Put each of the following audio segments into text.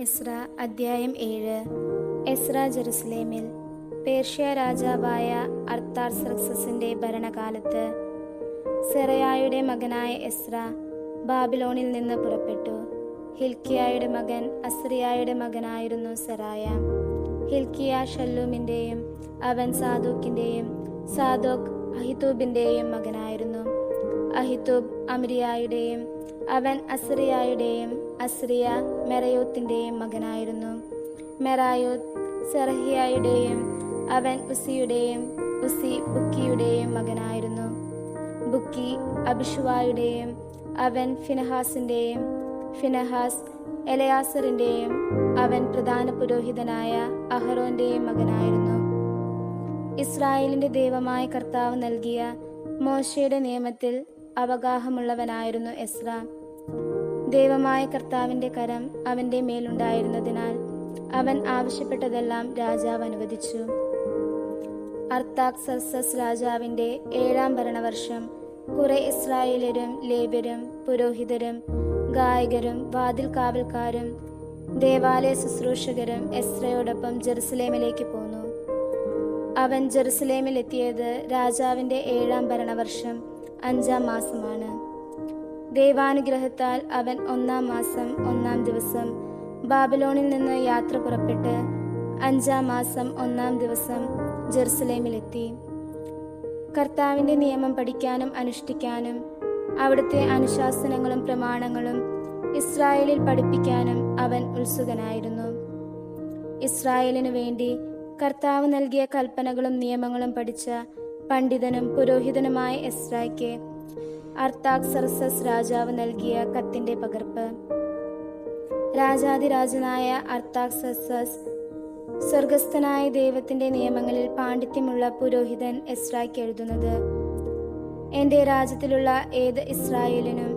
എസ്ര അദ്ധ്യായം 7. എസ്ര ജെറുസലേമിൽ പേർഷ്യ രാജാവായ അർത്താർസർക്സസിന്റെ ഭരണകാലത്ത് സെറായയുടെ മകനായ എസ്ര ബാബിലോണിൽ നിന്ന് പുറപ്പെട്ടു. ഹിൽക്കിയായുടെ മകൻ അസറിയായുടെ മകനായിരുന്നു സെറായ. ഹിൽക്കിയ ശല്ലൂമിന്റെയും അവൻ സാദോക്കിന്റെയും സാദോക്ക് അഹിത്തൂബിന്റെയും മകനായിരുന്നു. അഹിത്തൂബ് അമരിയായുടെയും അവൻ അസറിയായുടെയും അസറിയ മെറയോത്തിന്റെയും മകനായിരുന്നു. മെറായോത്ത് സെറഹിയായുടെയും അവൻ ഉസിയുടെയും ഉസി ബുക്കിയുടെയും മകനായിരുന്നു. ബുക്കി അബിഷുവായുടെയും അവൻ ഫിനഹാസിന്റെയും ഫിനഹാസ് എലയാസറിന്റെയും അവൻ പ്രധാന പുരോഹിതനായ അഹരോന്റെയും മകനായിരുന്നു. ഇസ്രായേലിന്റെ ദൈവമായ കർത്താവ് നൽകിയ മോശയുടെ നിയമത്തിൽ അവഗാഹമുള്ളവനായിരുന്നു എസ്ര. ദൈവമായ കർത്താവിന്റെ കരം അവന്റെ മേലുണ്ടായിരുന്നതിനാൽ അവൻ ആവശ്യപ്പെട്ടതെല്ലാം രാജാവ് അനുവദിച്ചു. അർത്താക്സർക്സസ് രാജാവിന്റെ 7-ാം ഭരണവർഷം കുറെ ഇസ്രായേലരും ലേവ്യരും പുരോഹിതരും ഗായകരും വാതിൽ കാവൽക്കാരും ദേവാലയ ശുശ്രൂഷകരും എസ്രയോടൊപ്പം ജെറുസലേമിലേക്ക് പോന്നു. അവൻ ജെറുസലേമിൽ എത്തിയത് രാജാവിന്റെ 7-ാം ഭരണവർഷം 5-ാം മാസമാണ്. ദൈവാനുഗ്രഹത്താൽ അവൻ 1-ാം മാസം 1-ാം ദിവസം ബാബിലോണിൽ നിന്ന് യാത്ര പുറപ്പെട്ട് 5-ാം മാസം 1-ാം ദിവസം ജെറുസലേമിലെത്തി. കർത്താവിന്റെ നിയമം പഠിക്കാനും അനുഷ്ഠിക്കാനും അവിടുത്തെ അനുശാസനങ്ങളും പ്രമാണങ്ങളും ഇസ്രായേലിൽ പഠിപ്പിക്കാനും അവൻ ഉത്സുകനായിരുന്നു. ഇസ്രായേലിനു വേണ്ടി കർത്താവ് നൽകിയ കൽപ്പനകളും നിയമങ്ങളും പഠിച്ച പണ്ഡിതനും പുരോഹിതനുമായ എസ്രായ്ക്ക് അർത്താക്സർക്സസ് രാജാവ് നൽകിയ കത്തിന്റെ പകർപ്പ്. രാജാതിരാജനായ അർത്താക്സർക്സസ് സ്വർഗസ്ഥനായ ദൈവത്തിന്റെ നിയമങ്ങളിൽ പാണ്ഡിത്യമുള്ള പുരോഹിതൻ എസ്രായ്ക്ക് എഴുതുന്നത്: എന്റെ രാജ്യത്തിലുള്ള ഏത് ഇസ്രായേലിനും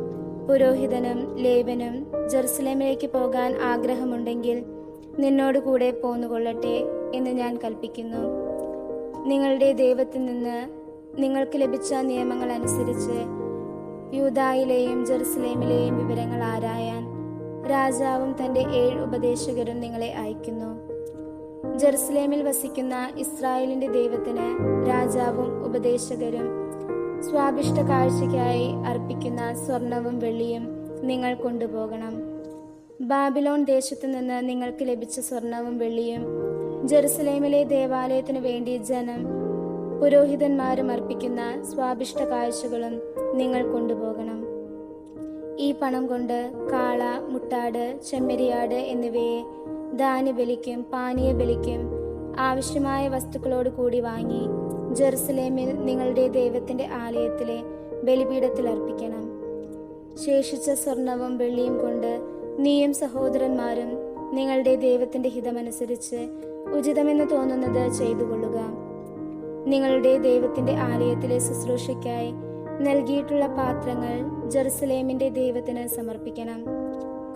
പുരോഹിതനും ലേവ്യനും ജെറുസലേമിലേക്ക് പോകാൻ ആഗ്രഹമുണ്ടെങ്കിൽ നിന്നോട് കൂടെ പോന്നുകൊള്ളട്ടെ എന്ന് ഞാൻ കൽപ്പിക്കുന്നു. നിങ്ങളുടെ ദൈവത്തിൽ നിന്ന് നിങ്ങൾക്ക് ലഭിച്ച നിയമങ്ങൾ അനുസരിച്ച് യൂദായിലെയും ജെറുസലേമിലെയും വിവരങ്ങൾ ആരായാൻ രാജാവും തന്റെ 7 ഉപദേശകരും നിങ്ങളെ അയക്കുന്നു. ജെറുസലേമിൽ വസിക്കുന്ന ഇസ്രായേലിന്റെ ദൈവത്തിന് രാജാവും ഉപദേശകരും സ്വാഭിഷ്ട കാഴ്ചയ്ക്കായി അർപ്പിക്കുന്ന സ്വർണവും വെള്ളിയും നിങ്ങൾ കൊണ്ടുപോകണം. ബാബിലോൺ ദേശത്തു നിന്ന് നിങ്ങൾക്ക് ലഭിച്ച സ്വർണവും വെള്ളിയും ജെറുസലേമിലെ ദേവാലയത്തിനു വേണ്ടി ജനം പുരോഹിതന്മാരും അർപ്പിക്കുന്ന സ്വാഭിഷ്ട കാഴ്ചകളും നിങ്ങൾ കൊണ്ടുപോകണം. ഈ പണം കൊണ്ട് കാള, മുട്ടാട്, ചെമ്മരിയാട് എന്നിവയെ ധാന്യബലിക്കും പാനീയബലിക്കും ആവശ്യമായ വസ്തുക്കളോട് കൂടി വാങ്ങി ജെറുസലേമിൽ നിങ്ങളുടെ ദൈവത്തിന്റെ ആലയത്തിലെ ബലിപീഠത്തിൽ അർപ്പിക്കണം. ശേഷിച്ച സ്വർണവും വെള്ളിയും കൊണ്ട് നീയും സഹോദരന്മാരും നിങ്ങളുടെ ദൈവത്തിന്റെ ഹിതമനുസരിച്ച് ഉചിതമെന്ന് തോന്നുന്നത് ചെയ്തുകൊള്ളുക. നിങ്ങളുടെ ദൈവത്തിന്റെ ആലയത്തിലെ ശുശ്രൂഷയ്ക്കായി നൽകിയിട്ടുള്ള പാത്രങ്ങൾ ജെറുസലേമിന്റെ ദൈവത്തിന് സമർപ്പിക്കണം.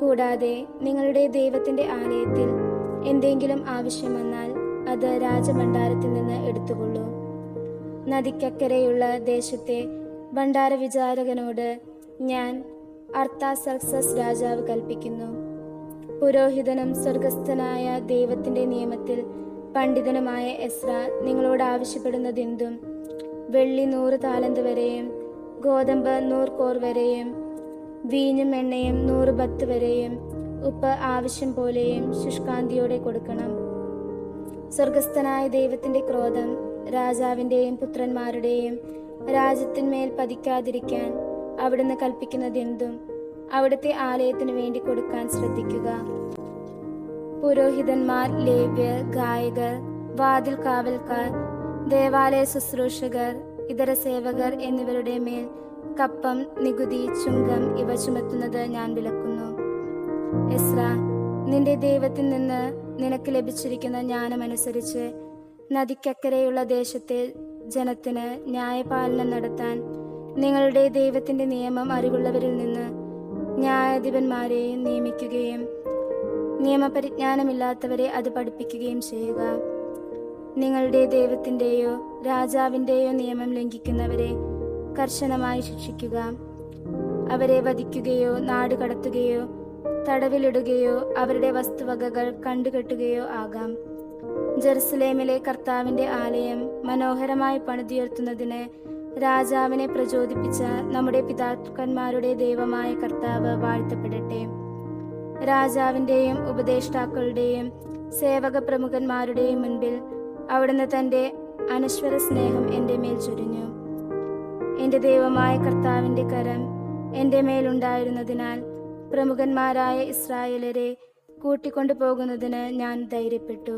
കൂടാതെ നിങ്ങളുടെ ദൈവത്തിന്റെ ആലയത്തിൽ എന്തെങ്കിലും ആവശ്യം വന്നാൽ അത് രാജഭണ്ഡാരത്തിൽ നിന്ന് എടുത്തുകൊള്ളൂ. നദിക്കക്കരെയുള്ള ദേശത്തെ ഭണ്ഡാര വിചാരകനോട് ഞാൻ അർത്താസർക്സസ് രാജാവ് കൽപ്പിക്കുന്നു: പുരോഹിതനും സ്വർഗസ്ഥനായ ദൈവത്തിന്റെ നിയമത്തിൽ പണ്ഡിതനുമായ എസ്ര നിങ്ങളോട് ആവശ്യപ്പെടുന്നതെന്തും വെള്ളി 100 താലന്ത് വരെയും ഗോതമ്പ് 100 കോർ വരെയും വീഞ്ഞും എണ്ണയും 100 ബത്ത് വരെയും ഉപ്പ് ആവശ്യം പോലെയും ശുഷ്കാന്തിയോടെ കൊടുക്കണം. സ്വർഗസ്ഥനായ ദൈവത്തിന്റെ ക്രോധം രാജാവിന്റെയും പുത്രന്മാരുടെയും രാജ്യത്തിന്മേൽ പതിക്കാതിരിക്കാൻ അവിടുന്ന് കൽപ്പിക്കുന്നതെന്തും അവിടുത്തെ ആലയത്തിനു വേണ്ടി കൊടുക്കാൻ ശ്രദ്ധിക്കുക. പുരോഹിതന്മാർ, ലേവ്യർ, ഗായകർ, വാതിൽ കാവൽക്കാർ, ദേവാലയ ശുശ്രൂഷകർ, ഇതര സേവകർ എന്നിവരുടെ മേൽ കപ്പം, നികുതി, ചുങ്കം ഇവ ചുമത്തുന്നത് ഞാൻ വിലക്കുന്നു. എസ്ര, നിന്റെ ദൈവത്തിൽ നിന്ന് നിനക്ക് ലഭിച്ചിരിക്കുന്ന ജ്ഞാനമനുസരിച്ച് നദിക്കക്കരെയുള്ള ദേശത്തെ ജനത്തിന് ന്യായപാലനം നടത്താൻ നിങ്ങളുടെ ദൈവത്തിന്റെ നിയമം അറിവുള്ളവരിൽ നിന്ന് ന്യായാധിപന്മാരെയും നിയമിക്കുകയും നിയമപരിജ്ഞാനമില്ലാത്തവരെ അത് പഠിപ്പിക്കുകയും ചെയ്യുക. നിങ്ങളുടെ ദൈവത്തിന്റെയോ രാജാവിന്റെയോ നിയമം ലംഘിക്കുന്നവരെ കർശനമായി ശിക്ഷിക്കുക. അവരെ വധിക്കുകയോ നാട് കടത്തുകയോ തടവിലിടുകയോ അവരുടെ വസ്തുവകകൾ കണ്ടുകെട്ടുകയോ ആകാം. ജെറുസലേമിലെ കർത്താവിന്റെ ആലയം മനോഹരമായി പണിതുയർത്തുന്നതിന് രാജാവിനെ പ്രചോദിപ്പിച്ച നമ്മുടെ പിതാക്കന്മാരുടെ ദൈവമായ കർത്താവ് വാഴ്ത്തപ്പെടട്ടെ. രാജാവിന്റെയും ഉപദേഷ്ടാക്കളുടെയും സേവക പ്രമുഖന്മാരുടെയും മുൻപിൽ അവിടുന്ന് തന്റെ അനശ്വര സ്നേഹം എൻ്റെ മേൽ ചൊരിഞ്ഞു. എൻ്റെ ദൈവമായ കർത്താവിന്റെ കരം എൻ്റെ മേലുണ്ടായിരുന്നതിനാൽ പ്രമുഖന്മാരായ ഇസ്രായേലരെ കൂട്ടിക്കൊണ്ടു പോകുന്നതിന് ഞാൻ ധൈര്യപ്പെട്ടു.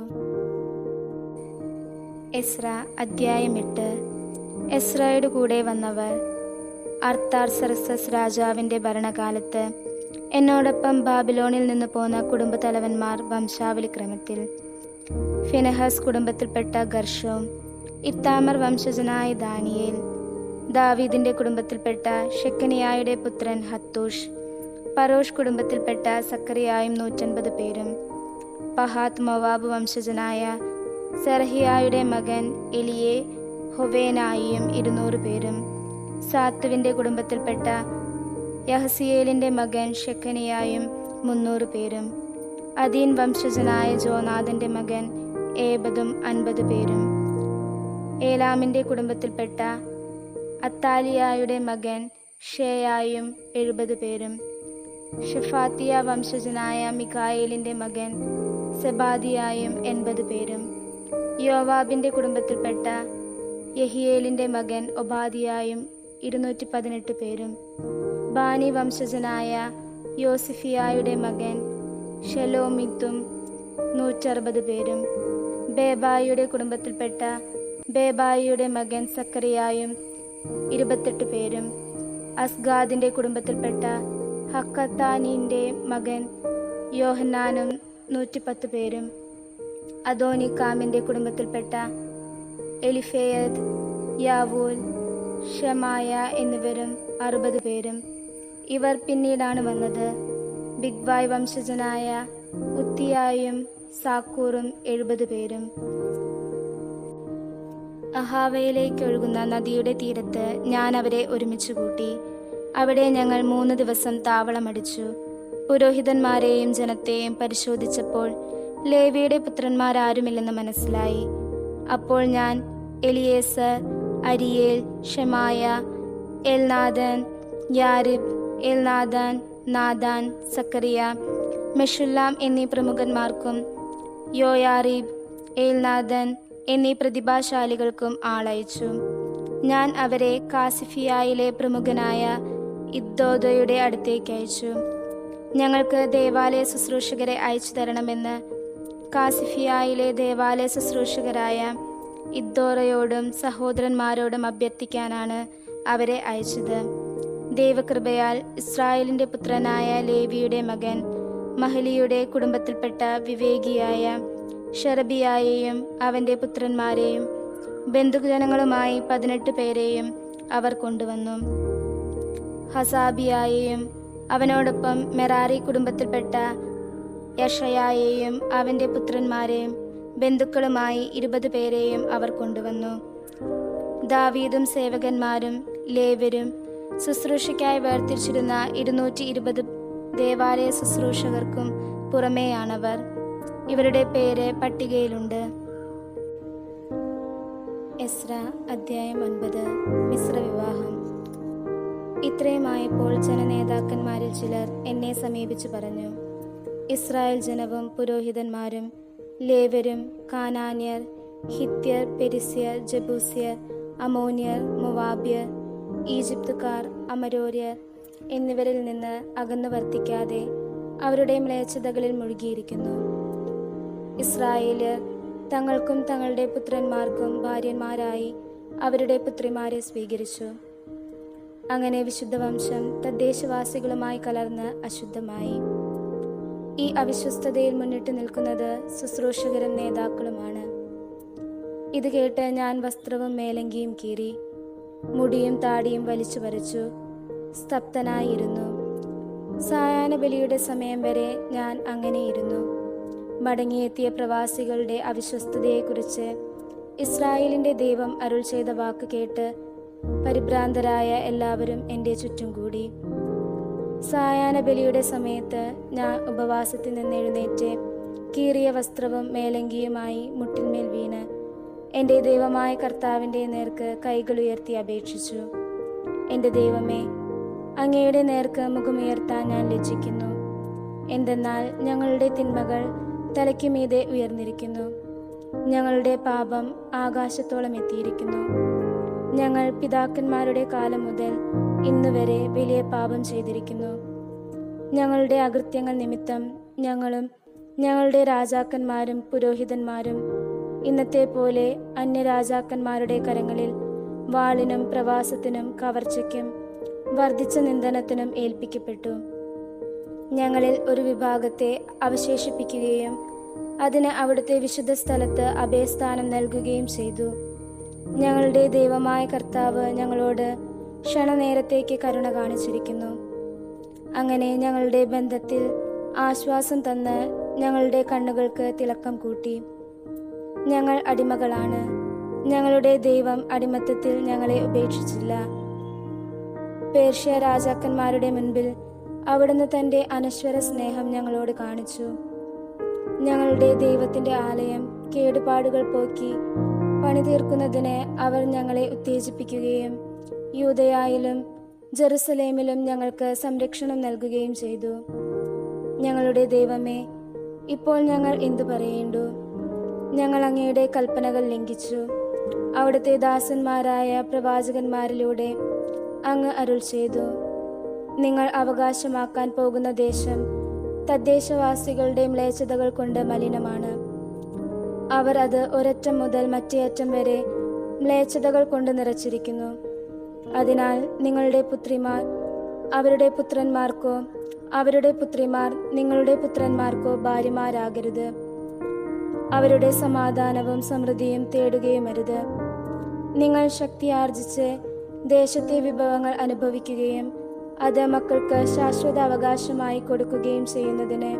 എസ്ര അധ്യായം 8. എസ്രയുടെ കൂടെ വന്നവർ. അർത്താർസർസസ് രാജാവിന്റെ ഭരണകാലത്ത് എന്നോടൊപ്പം ബാബിലോണിൽ നിന്ന് പോന്ന കുടുംബത്തലവന്മാർ വംശാവലി ക്രമത്തിൽ: ഫിനെഹാസ് കുടുംബത്തിൽപ്പെട്ട ഗർഷോം, ഇത്താമർ വംശജനായ ദാനിയേൽ, ദാവീദിന്റെ കുടുംബത്തിൽപ്പെട്ട ഷെക്കനിയായുടെ പുത്രൻ ഹത്തൂഷ്, പരോഷ് കുടുംബത്തിൽപ്പെട്ട സക്കറിയായും 150 പേരും, പഹാത്ത് മോവാബ് വംശജനായ സെറഹിയായുടെ മകൻ എലിയെ ഹൊവേനായിയും 200 പേരും, സാത്തുവിന്റെ കുടുംബത്തിൽപ്പെട്ട യഹസിയേലിന്റെ മകൻ ഷെക്കനിയായും 300 പേരും, അദീൻ വംശജനായ ജോനാഥന്റെ മകൻ ഏബദും 50 പേരും, ഏലാമിന്റെ കുടുംബത്തിൽപ്പെട്ട അത്താലിയായുടെ മകൻ ഷേയായും 70 പേരും, ഷെഫാത്തിയ വംശജനായ മിഖായേലിന്റെ മകൻ സെബാദിയായും 80 പേരും, യോവാബിന്റെ കുടുംബത്തിൽപ്പെട്ട യഹിയേലിന്റെ മകൻ ഒബാദിയായും 218 പേരും, ബാനി വംശജനായ യോസിഫിയായുടെ മകൻ ഷെലോമിത്തും 160 പേരും, ബേബായിയുടെ കുടുംബത്തിൽപ്പെട്ട ബേബായിയുടെ മകൻ സക്കറിയായും 28 പേരും, അസ്ഗാദിന്റെ കുടുംബത്തിൽപ്പെട്ട ഹക്കത്താനിന്റെ മകൻ യോഹന്നാനും 110 പേരും, അദോനിക്കാമിന്റെ കുടുംബത്തിൽപ്പെട്ട എലിഫേയദ്, യാവൂൽ, ഷമായ എന്നിവരും 60 പേരും. ഇവർ പിന്നീടാണ് വന്നത്. ബിഗ്വായ് വംശജനായ ഉത്തിയായും സാക്കൂറും 70 പേരും. അഹാവയിലേക്ക് ഒഴുകുന്ന നദിയുടെ തീരത്ത് ഞാൻ അവരെ ഒരുമിച്ച് കൂട്ടി. അവിടെ ഞങ്ങൾ 3 ദിവസം താവളമടിച്ചു. പുരോഹിതന്മാരെയും ജനത്തെയും പരിശോധിച്ചപ്പോൾ ലേവിയുടെ പുത്രന്മാരാരുമില്ലെന്ന് മനസ്സിലായി. അപ്പോൾ ഞാൻ എലിയേസർ, അരിയേൽ, ഷെമായ, എൽനാദൻ, യാരിബ്, എൽനാദാൻ, നാദാൻ, സക്കറിയ, മെഷുല്ലാം എന്നീ പ്രമുഖന്മാർക്കും യോയാരീബ്, എൽനാദൻ എന്നീ പ്രതിഭാശാലികൾക്കും ആളയച്ചു. ഞാൻ അവരെ കാസിഫിയായിലെ പ്രമുഖനായ ഇദ്ദോദയുടെ അടുത്തേക്ക് അയച്ചു. ഞങ്ങൾക്ക് ദേവാലയ ശുശ്രൂഷകരെ അയച്ചു തരണമെന്ന് കാസിഫിയായിലെ ദേവാലയ ശുശ്രൂഷകരായ ഇദ്ദോറയോടും സഹോദരന്മാരോടും അഭ്യർത്ഥിക്കാനാണ് അവരെ അയച്ചത്. ദൈവകൃപയാൽ ഇസ്രായേലിന്റെ പുത്രനായ ലേവിയുടെ മകൻ മഹലിയുടെ കുടുംബത്തിൽപ്പെട്ട വിവേകിയായ ഷെറബിയായെയും അവന്റെ പുത്രന്മാരെയും ബന്ധുജനങ്ങളുമായി 18 പേരെയും അവർ കൊണ്ടുവന്നു. ഹസാബിയായെയും അവനോടൊപ്പം മെറാറി കുടുംബത്തിൽപ്പെട്ട യഷയായെയും അവന്റെ പുത്രന്മാരെയും ബന്ധുക്കളുമായി 20 പേരെയും അവർ കൊണ്ടുവന്നു. ദാവീദും സേവകന്മാരും ലേവ്യരും ശുശ്രൂഷയ്ക്കായി വേർതിരിച്ചിരുന്ന 220 ദേവാലയ ശുശ്രൂഷകർക്കും പുറമേയാണവർ. ഇവരുടെ പേര് പട്ടികയിലുണ്ട്. എസ്ര അധ്യായം 9. മിശ്രവിവാഹം. ഇത്രയുമായപ്പോൾ ജനനേതാക്കന്മാരിൽ ചിലർ എന്നെ സമീപിച്ചു പറഞ്ഞു: ഇസ്രായേൽ ജനവും പുരോഹിതന്മാരും ലേവ്യരും കാനാന്യർ, ഹിത്യർ, പെരിസ്യർ, ജബൂസ്യർ, അമോന്യർ, മൊവാബ്യർ, ഈജിപ്തുകാർ, അമരോര്യർ എന്നിവരിൽ നിന്ന് അകന്നു വർത്തിക്കാതെ അവരുടെ മ്ലേച്ഛതകളിൽ മുഴുകിയിരിക്കുന്നു. ഇസ്രായേല്യർ തങ്ങൾക്കും തങ്ങളുടെ പുത്രന്മാർക്കും ഭാര്യന്മാരായി അവരുടെ പുത്രിമാരെ സ്വീകരിച്ചു. അങ്ങനെ വിശുദ്ധ വംശം തദ്ദേശവാസികളുമായി കലർന്ന് അശുദ്ധമായി. ഈ അവിശ്വസ്തതയിൽ മുന്നിട്ട് നിൽക്കുന്നത് ശുശ്രൂഷകരും നേതാക്കളുമാണ്. ഇത് കേട്ട് ഞാൻ വസ്ത്രവും മേലങ്കിയും കീറി, മുടിയും താടിയും വലിച്ചു പറിച്ചു, സ്തബ്ധനായിരുന്നു. സായാഹ്ന ബലിയുടെ സമയം വരെ ഞാൻ അങ്ങനെയിരുന്നു. മടങ്ങിയെത്തിയ പ്രവാസികളുടെ അവിശ്വസ്തതയെക്കുറിച്ച് ഇസ്രായേലിന്റെ ദൈവം അരുൾ ചെയ്ത വാക്ക് കേട്ട് പരിഭ്രാന്തരായ എല്ലാവരും എൻ്റെ ചുറ്റും കൂടി. സായാഹ്ന ബലിയുടെ സമയത്ത് ഞാൻ ഉപവാസത്തിൽ നിന്ന് എഴുന്നേറ്റ് കീറിയ വസ്ത്രവും മേലങ്കിയുമായി മുട്ടിന്മേൽ വീണ് എൻ്റെ ദൈവമായ കർത്താവിൻ്റെ നേർക്ക് കൈകൾ ഉയർത്തി അപേക്ഷിച്ചു. എൻ്റെ ദൈവമേ, അങ്ങയുടെ നേർക്ക് മുഖമുയർത്താൻ ഞാൻ ലജ്ജിക്കുന്നു. എന്തെന്നാൽ ഞങ്ങളുടെ തിന്മകൾ തലയ്ക്കുമീതെ ഉയർന്നിരിക്കുന്നു. ഞങ്ങളുടെ പാപം ആകാശത്തോളം എത്തിയിരിക്കുന്നു. ഞങ്ങൾ പിതാക്കന്മാരുടെ കാലം മുതൽ ഇന്നുവരെ വലിയ പാപം ചെയ്തിരിക്കുന്നു. ഞങ്ങളുടെ അകൃത്യങ്ങൾ നിമിത്തം ഞങ്ങളും ഞങ്ങളുടെ രാജാക്കന്മാരും പുരോഹിതന്മാരും ഇന്നത്തെ പോലെ അന്യരാജാക്കന്മാരുടെ കരങ്ങളിൽ വാളിനും പ്രവാസത്തിനും കവർച്ചയ്ക്കും വർദ്ധിച്ച നിന്ദനത്തിനും ഏൽപ്പിക്കപ്പെട്ടു. ഞങ്ങളിൽ ഒരു വിഭാഗത്തെ അവശേഷിപ്പിക്കുകയും അതിന് അവിടുത്തെ വിശുദ്ധ സ്ഥലത്ത് അഭയസ്ഥാനം നൽകുകയും ചെയ്തു. ഞങ്ങളുടെ ദൈവമായ കർത്താവ് ഞങ്ങളോട് ക്ഷണനേരത്തേക്ക് കരുണ കാണിച്ചിരിക്കുന്നു. അങ്ങനെ ഞങ്ങളുടെ ബന്ധത്തിൽ ആശ്വാസം തന്ന് ഞങ്ങളുടെ കണ്ണുകൾക്ക് തിളക്കം കൂട്ടി. ഞങ്ങൾ അടിമകളാണ്. ഞങ്ങളുടെ ദൈവം അടിമത്തത്തിൽ ഞങ്ങളെ ഉപേക്ഷിച്ചില്ല. പേർഷ്യ രാജാക്കന്മാരുടെ മുൻപിൽ അവിടുന്ന് തൻ്റെ അനശ്വര സ്നേഹം ഞങ്ങളോട് കാണിച്ചു. ഞങ്ങളുടെ ദൈവത്തിൻ്റെ ആലയം കേടുപാടുകൾ പോക്കി പണിതീർക്കുന്നതിന് അവർ ഞങ്ങളെ ഉത്തേജിപ്പിക്കുകയും യൂദയായിലും ജെറുസലേമിലും ഞങ്ങൾക്ക് സംരക്ഷണം നൽകുകയും ചെയ്തു. ഞങ്ങളുടെ ദൈവമേ, ഇപ്പോൾ ഞങ്ങൾ എന്തു പറയേണ്ടു? ഞങ്ങൾ അങ്ങയുടെ കൽപ്പനകൾ ലംഘിച്ചു. അവിടുത്തെ ദാസന്മാരായ പ്രവാചകന്മാരിലൂടെ അങ്ങ് അരുൾ ചെയ്തു, നിങ്ങൾ അവകാശമാക്കാൻ പോകുന്ന ദേശം തദ്ദേശവാസികളുടെ മ്ലേച്ഛതകൾ കൊണ്ട് മലിനമാണ്. അവർ അത് ഒരറ്റം മുതൽ മറ്റേ അറ്റം വരെ മ്ലേച്ഛതകൾ കൊണ്ട് നിറച്ചിരിക്കുന്നു. അതിനാൽ നിങ്ങളുടെ പുത്രിമാർ അവരുടെ പുത്രന്മാർക്കോ അവരുടെ പുത്രിമാർ നിങ്ങളുടെ പുത്രന്മാർക്കോ ഭാര്യമാരാകരുത്. അവരുടെ സമാധാനവും സമൃദ്ധിയും തേടുകയുമരുത്. നിങ്ങൾ ശക്തിയാർജിച്ച് ദേശത്തെ വിഭവങ്ങൾ അനുഭവിക്കുകയും അത് മക്കൾക്ക് ശാശ്വത അവകാശമായി കൊടുക്കുകയും ചെയ്യുന്നതിന്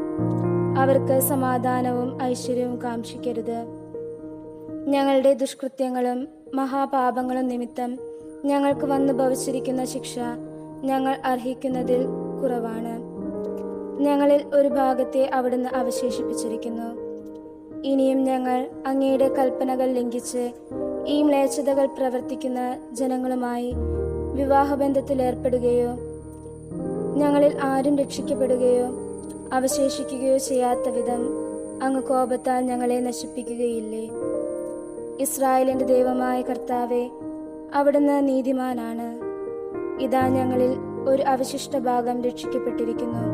അവർക്ക് സമാധാനവും ഐശ്വര്യവും കാംക്ഷിക്കരുത്. ഞങ്ങളുടെ ദുഷ്കൃത്യങ്ങളും മഹാപാപങ്ങളും നിമിത്തം ഞങ്ങൾക്ക് വന്നു ഭവിച്ചിരിക്കുന്ന ശിക്ഷ ഞങ്ങൾ അർഹിക്കുന്നതിൽ കുറവാണ്. ഞങ്ങളിൽ ഒരു ഭാഗത്തെ അവിടുന്ന് അവശേഷിപ്പിച്ചിരിക്കുന്നു. ഇനിയും ഞങ്ങൾ അങ്ങയുടെ കൽപ്പനകൾ ലംഘിച്ച് ഈ മ്ലേച്ഛതകൾ പ്രവർത്തിക്കുന്ന ജനങ്ങളുമായി വിവാഹബന്ധത്തിൽ ഏർപ്പെടുകയോ ഞങ്ങളിൽ ആരും രക്ഷിക്കപ്പെടുകയോ അവശേഷിക്കുകയോ ചെയ്യാത്ത വിധം അങ്ങ് കോപത്താൽ ഞങ്ങളെ നശിപ്പിക്കുകയില്ലേ? ഇസ്രായേലിന്റെ ദൈവമായ കർത്താവെ, അവിടുന്ന് നീതിമാനാണ്. ഇതാ ഞങ്ങളിൽ ഒരു അവശിഷ്ട ഭാഗം രക്ഷിക്കപ്പെട്ടിരിക്കുന്നു.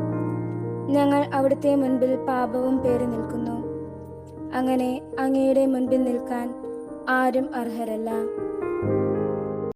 ഞങ്ങൾ അവിടുത്തെ മുൻപിൽ പാപവും പേറി നിൽക്കുന്നു. അങ്ങനെ അങ്ങയുടെ മുൻപിൽ നിൽക്കാൻ ആരും അർഹരല്ല.